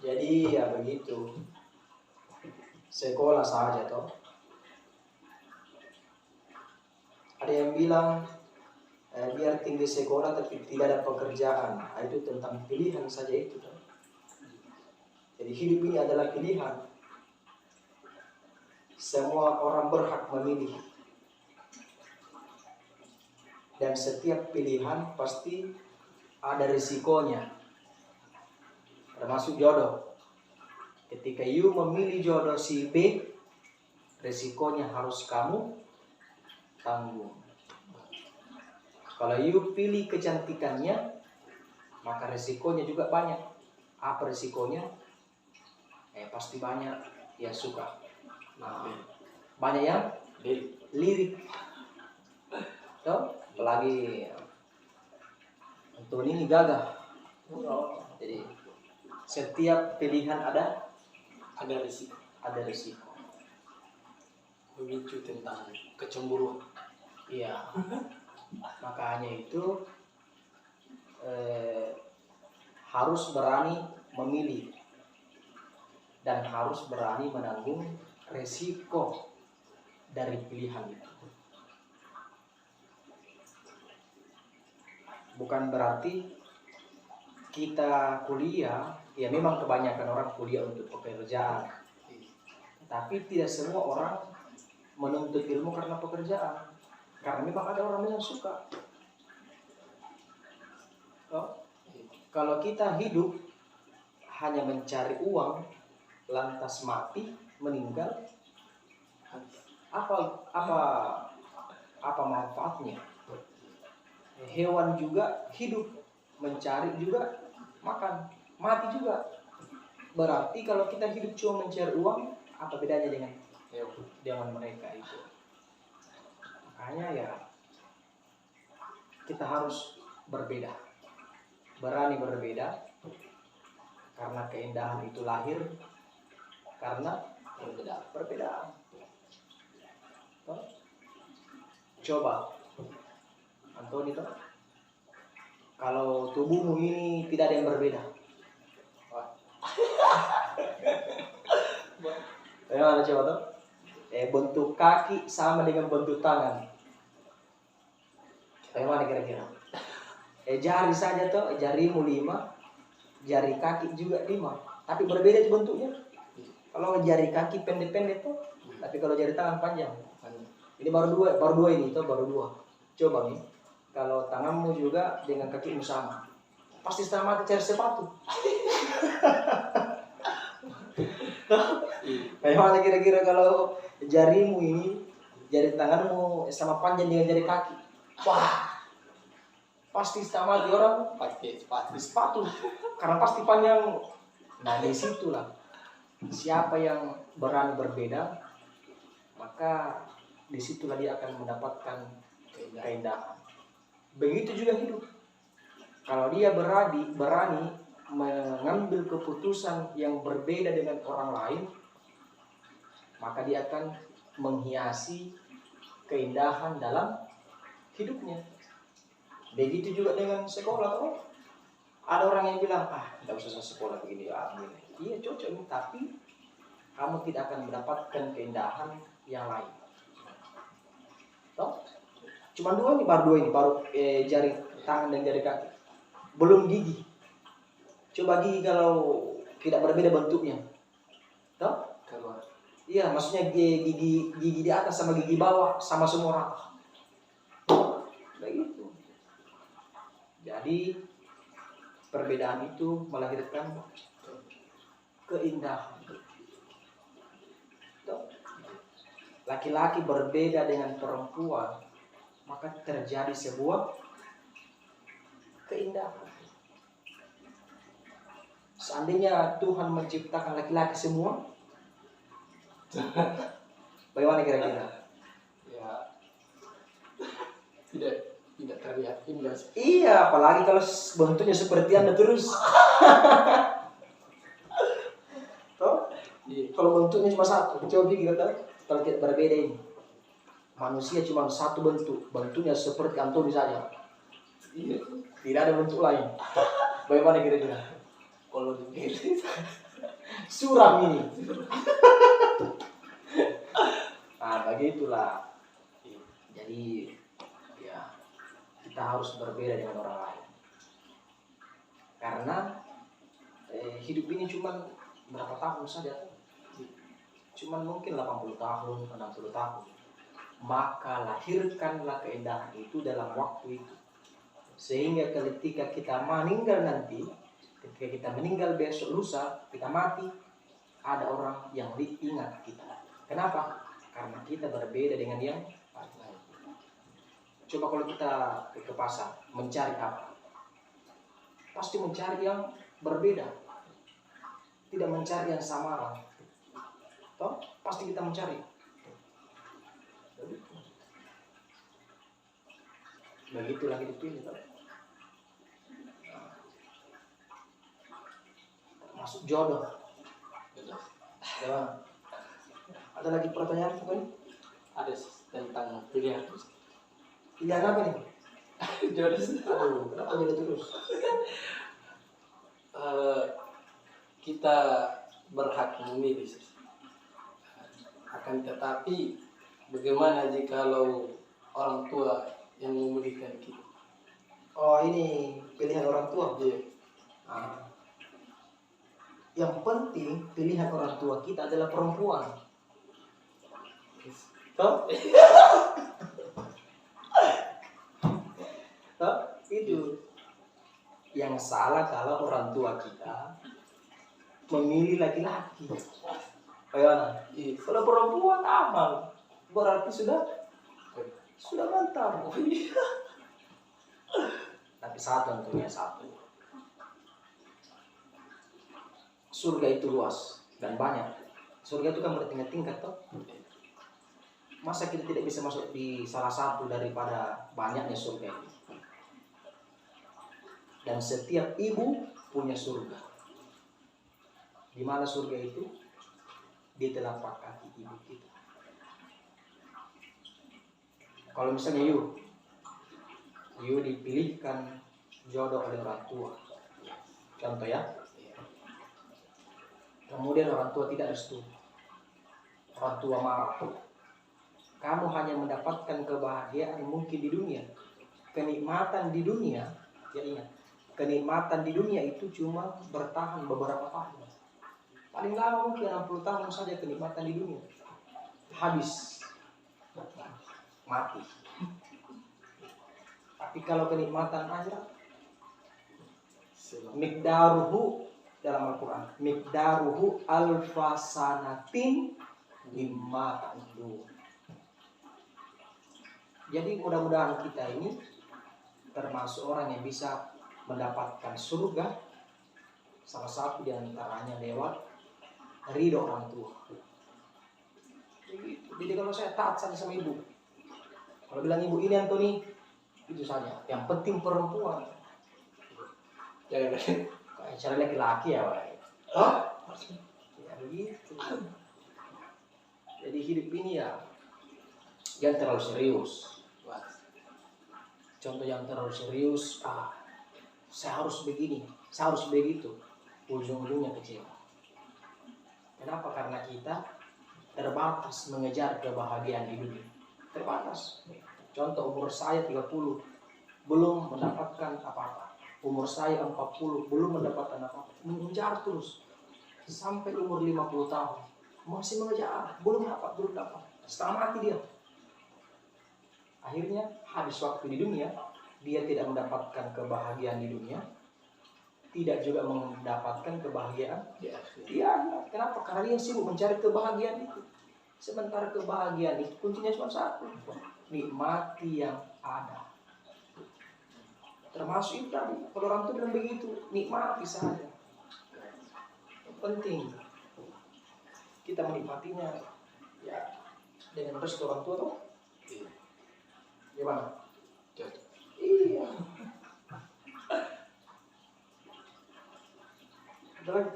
Jadi ya begitu. Sekolah saja toh. Ada yang bilang biar tinggi sekolah tapi tidak ada pekerjaan. Nah, itu tentang pilihan saja itu toh. Jadi hidup ini adalah pilihan. Semua orang berhak memilih. Dan setiap pilihan pasti ada risikonya. Termasuk jodoh. Ketika you memilih jodoh si B, risikonya harus kamu tanggung. Kalau you pilih kecantikannya, maka risikonya juga banyak. Apa risikonya? Pasti banyak yang suka. Nah, banyak yang lirik. Tuh, apalagi Anthony ini gagah. Jadi setiap pilihan ada risiko. Ada risiko. Memicu tentang kecemburuan. Iya. Makanya itu harus berani memilih dan harus berani menanggung resiko dari pilihan itu. Bukan berarti kita kuliah, ya memang kebanyakan orang kuliah untuk pekerjaan. Tapi tidak semua orang menuntut ilmu karena pekerjaan. Karena memang ada orang yang suka. Kalau kita hidup hanya mencari uang, lantas mati, meninggal, apa manfaatnya? Hewan juga hidup, mencari juga makan, mati juga. Berarti kalau kita hidup cuma mencari uang, apa bedanya dengan mereka itu? Makanya ya kita harus berbeda, berani berbeda, karena keindahan itu lahir karena perbedaan. Coba Anthony toh, kalau tubuhmu ini tidak ada yang berbeda, bagaimana coba toh? Bentuk kaki sama dengan bentuk tangan, bagaimana kira-kira? Jari saja toh, jarimu 5, jari kaki juga 5, tapi berbeda itu bentuknya. Kalau jari kaki pendek-pendek tuh, tapi kalau jari tangan panjang. Ini baru dua ini toh, baru 2. Coba nih, kalau tanganmu juga dengan kakimu sama, pasti sama cari sepatu. Bagaimana kira-kira kalau jarimu ini, jari tanganmu sama panjang dengan jari kaki? Wah, pasti sama di orang pakai sepatu, karena pasti panjang. Nah, disitulah siapa yang berani berbeda, maka disitulah dia akan mendapatkan keindahan. Begitu juga hidup. Kalau dia berani mengambil keputusan yang berbeda dengan orang lain, maka dia akan menghiasi keindahan dalam hidupnya. Begitu juga dengan sekolah. Ada orang yang bilang, tidak usah sekolah begini. Iya cocok, tapi kamu tidak akan mendapatkan keindahan yang lain. Toh? Cuma 2 ini, baru jari tangan dan jari kaki. Belum gigi. Coba gigi kalau tidak berbeda bentuknya. Toh? Iya, maksudnya gigi di atas sama gigi bawah sama semua orang. Begitu. Jadi perbedaan itu melahirkan keindahan. Laki-laki berbeda dengan perempuan, maka terjadi sebuah keindahan. Seandainya Tuhan menciptakan laki-laki semua, bagaimana kira-kira? Ya, tidak terlihat indah. Iya, apalagi kalau bentuknya seperti Anda terus. Toh? Kalau bentuknya cuma satu, coba pikir kalau tidak berbeda ini. Manusia cuma satu bentuknya seperti Antoni saja. Tidak ada bentuk lain. Bagaimana kira-kira? Kalau dipilih Suram ini. Nah, begitulah. Jadi ya kita harus berbeda dengan orang lain. Karena hidup ini cuma berapa tahun saja. Cuman mungkin 80 tahun, 60 tahun. Maka lahirkanlah keindahan itu dalam waktu itu. Sehingga ketika kita meninggal nanti, ketika kita meninggal besok lusa, kita mati, ada orang yang ingat kita. Kenapa? Karena kita berbeda dengan yang lain. Coba kalau kita ke pasar, mencari apa? Pasti mencari yang berbeda. Tidak mencari yang samaran. Toh, pasti kita mencari. Begitulah hidup ini. Masuk jodoh. Ya. Ada lagi pertanyaan apa nih? ada tentang pilihan. Pilihan apa nih? Jodoh. Aduh, kenapa jadi terus? Kita berhak memilih. Akan tetapi bagaimana jikalau orang tua yang memilihkan kita? Oh, ini pilihan orang tua. Iya. Nah, yang penting pilihan orang tua kita adalah perempuan. Toh? Toh? Itu. Yang salah kalau orang tua kita memilih laki-laki. Bagaimana? Iya. Kalau perempuan aman, berarti sudah mantap. Tapi satu tentunya satu. Surga itu luas dan banyak. Surga itu kan bertingkat-tingkat toh. Masa kita tidak bisa masuk di salah satu daripada banyaknya surga ini? Dan setiap ibu punya surga. Di mana surga itu? Di telapak kaki ibu kita. Kalau misalnya you dipilihkan jodoh oleh orang tua, contoh ya, kemudian orang tua tidak restu, orang tua marah, kamu hanya mendapatkan kebahagiaan mungkin di dunia, kenikmatan di dunia, ya ingat, kenikmatan di dunia itu cuma bertahan beberapa tahun, paling lama mungkin 60 tahun saja kenikmatan di dunia, habis, mati. Tapi kalau kenikmatan akhirat, miqdaruhu dalam Al-Quran, miqdaruhu alfasanatin mimma ta'udun. Jadi mudah-mudahan kita ini termasuk orang yang bisa mendapatkan surga, salah satu di antaranya lewat ridho orang tua. Jadi kalau saya taat saja sama ibu, kalau bilang ibu ini Antoni, itu saja. Yang penting perempuan. Jangan Kayak cara laki-laki ya, Pak. Oh? Ya begitu. Jadi hidup ini ya jangan terlalu serius. Contoh yang terlalu serius, saya harus begini, saya harus begitu. Ujung-ujungnya kecewa. Kenapa? Karena kita terbatas mengejar kebahagiaan di dunia. Terbatas. Contoh umur saya 30 belum mendapatkan apa-apa. Umur saya 40 belum mendapatkan apa-apa. Mengejar terus sampai umur 50 tahun masih mengejar, belum dapat. Setengah mati dia. Akhirnya habis waktu di dunia, dia tidak mendapatkan kebahagiaan di dunia, tidak juga mendapatkan kebahagiaan di akhirat. Kenapa? Karena dia sibuk mencari kebahagiaan itu. Sementara kebahagiaan itu kuncinya cuma satu, nikmati yang ada. Termasuk itu tadi, kalau orang tua bilang begitu, nikmati saja. Yang penting kita menikmatinya ya dengan restu orang tua tuh. Gimana? Iya. Ada lagi?